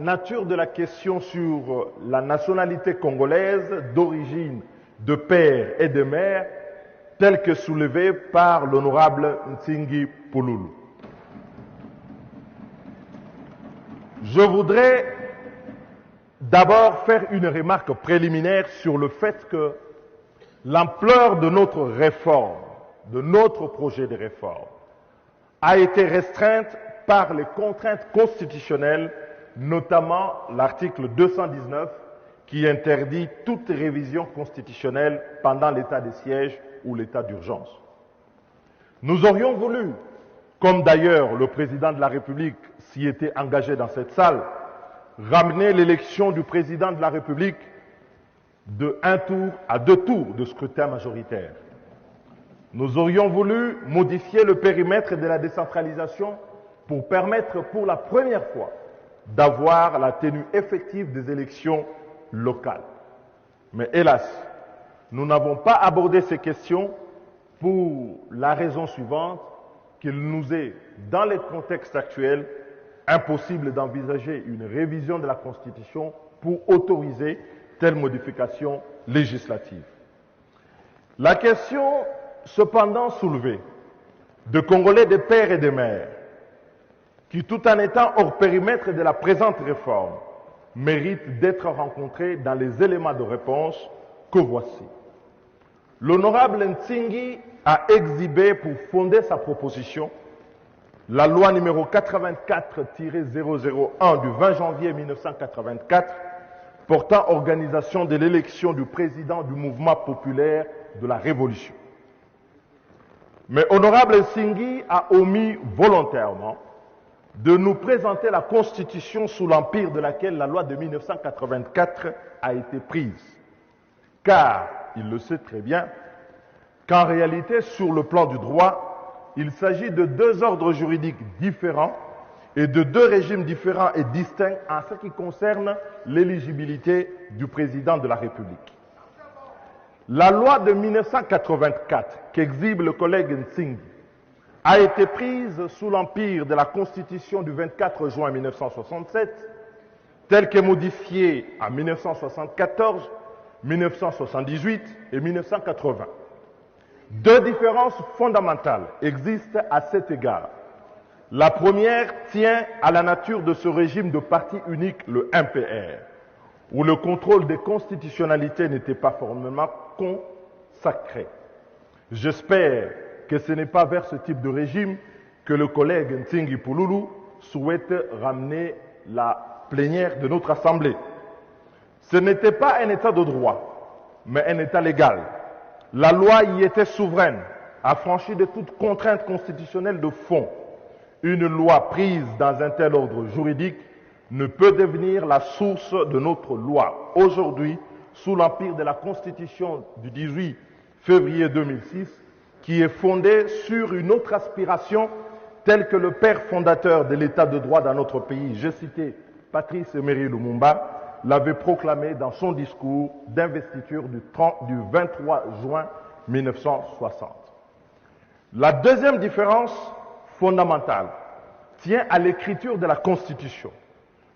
Nature de la question sur la nationalité congolaise d'origine de père et de mère, telle que soulevée par l'honorable Ntingi Pouloulou. Je voudrais d'abord faire une remarque préliminaire sur le fait que l'ampleur de notre réforme, de notre projet de réforme, a été restreinte par les contraintes constitutionnelles, notamment l'article 219 qui interdit toute révision constitutionnelle pendant l'état de siège ou l'état d'urgence. Nous aurions voulu, comme d'ailleurs le président de la République s'y était engagé dans cette salle, ramener l'élection du président de la République de 1 tour à 2 tours de scrutin majoritaire. Nous aurions voulu modifier le périmètre de la décentralisation pour permettre pour la première fois d'avoir la tenue effective des élections locales. Mais hélas, nous n'avons pas abordé ces questions pour la raison suivante, qu'il nous est, dans les contextes actuels, impossible d'envisager une révision de la Constitution pour autoriser telle modification législative. La question, cependant soulevée, de Congolais de père et de mère, qui tout en étant hors périmètre de la présente réforme, mérite d'être rencontrée dans les éléments de réponse que voici. L'honorable Ntingi a exhibé pour fonder sa proposition la loi numéro 84-001 du 20 janvier 1984 portant organisation de l'élection du président du mouvement populaire de la Révolution. Mais honorable Ntingi a omis volontairement de nous présenter la Constitution sous l'empire de laquelle la loi de 1984 a été prise. Car, il le sait très bien, qu'en réalité, sur le plan du droit, il s'agit de 2 ordres juridiques différents et de 2 régimes différents et distincts en ce qui concerne l'éligibilité du président de la République. La loi de 1984, qu'exhibe le collègue Ntingi, a été prise sous l'empire de la Constitution du 24 juin 1967, telle que modifiée en 1974, 1978 et 1980. 2 différences fondamentales existent à cet égard. La première tient à la nature de ce régime de parti unique, le MPR, où le contrôle des constitutionnalités n'était pas formellement consacré. J'espère que ce n'est pas vers ce type de régime que le collègue Ntingi Pouloulou souhaite ramener la plénière de notre Assemblée. Ce n'était pas un état de droit, mais un état légal. La loi y était souveraine, affranchie de toute contrainte constitutionnelle de fond. Une loi prise dans un tel ordre juridique ne peut devenir la source de notre loi. Aujourd'hui, sous l'empire de la Constitution du 18 février 2006, qui est fondée sur une autre aspiration telle que le père fondateur de l'état de droit dans notre pays, j'ai cité Patrice Emery Lumumba, l'avait proclamé dans son discours d'investiture du 23 juin 1960. La deuxième différence fondamentale tient à l'écriture de la Constitution.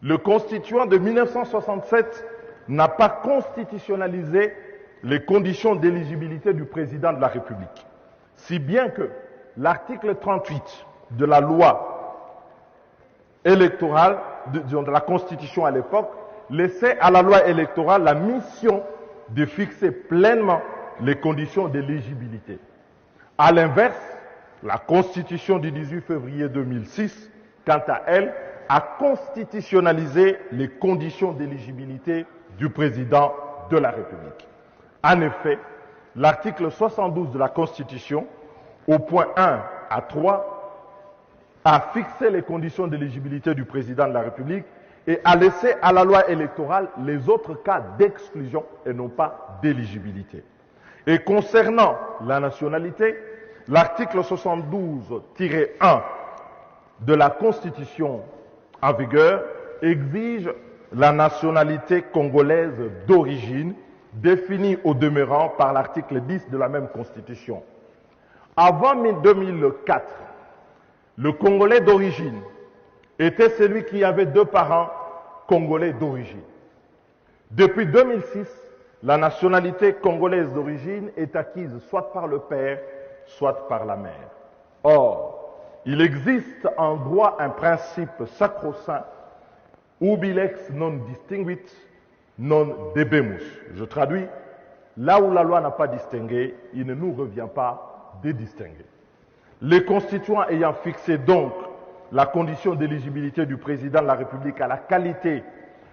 Le Constituant de 1967 n'a pas constitutionnalisé les conditions d'éligibilité du président de la République. Si bien que l'article 38 de la loi électorale, de la Constitution à l'époque, laissait à la loi électorale la mission de fixer pleinement les conditions d'éligibilité. À l'inverse, la Constitution du 18 février 2006, quant à elle, a constitutionnalisé les conditions d'éligibilité du président de la République. En effet, l'article 72 de la Constitution, au point 1 à 3, a fixé les conditions d'éligibilité du président de la République et a laissé à la loi électorale les autres cas d'exclusion et non pas d'éligibilité. Et concernant la nationalité, l'article 72-1 de la Constitution en vigueur exige la nationalité congolaise d'origine, définie au demeurant par l'article 10 de la même Constitution. Avant 2004, le Congolais d'origine était celui qui avait 2 parents congolais d'origine. Depuis 2006, la nationalité congolaise d'origine est acquise soit par le père, soit par la mère. Or, il existe en droit un principe sacro-saint, ubilex non distinguit, non debemus. Je traduis, là où la loi n'a pas distingué, il ne nous revient pas de distinguer. Les constituants ayant fixé donc la condition d'éligibilité du président de la République à la qualité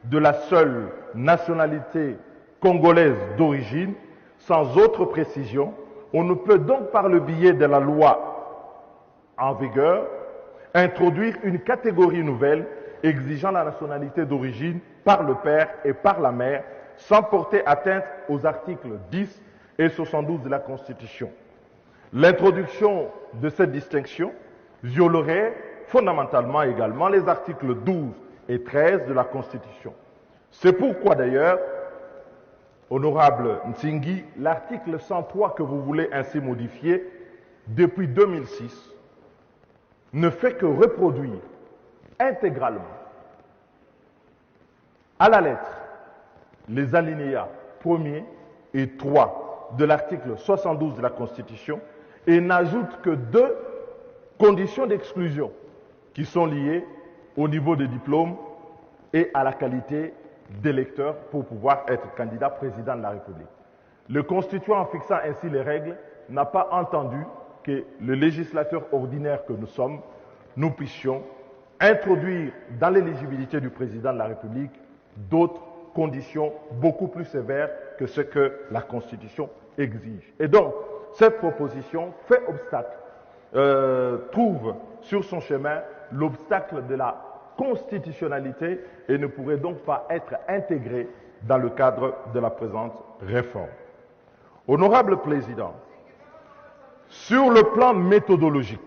de la seule nationalité congolaise d'origine, sans autre précision, on ne peut donc par le biais de la loi en vigueur introduire une catégorie nouvelle exigeant la nationalité d'origine par le père et par la mère sans porter atteinte aux articles 10 et 72 de la Constitution. L'introduction de cette distinction violerait fondamentalement également les articles 12 et 13 de la Constitution. C'est pourquoi d'ailleurs, honorable Nzingi, l'article 103 que vous voulez ainsi modifier depuis 2006 ne fait que reproduire intégralement à la lettre les alinéas 1er et 3 de l'article 72 de la Constitution et n'ajoute que 2 conditions d'exclusion qui sont liées au niveau des diplômes et à la qualité d'électeur pour pouvoir être candidat président de la République. Le constituant, en fixant ainsi les règles, n'a pas entendu que le législateur ordinaire que nous sommes, nous puissions introduire dans l'éligibilité du président de la République d'autres conditions beaucoup plus sévères que ce que la Constitution exige. Et donc, cette proposition fait obstacle, trouve sur son chemin l'obstacle de la constitutionnalité et ne pourrait donc pas être intégrée dans le cadre de la présente réforme. Honorable Président, sur le plan méthodologique,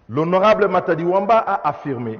l'honorable Matadi Wamba a affirmé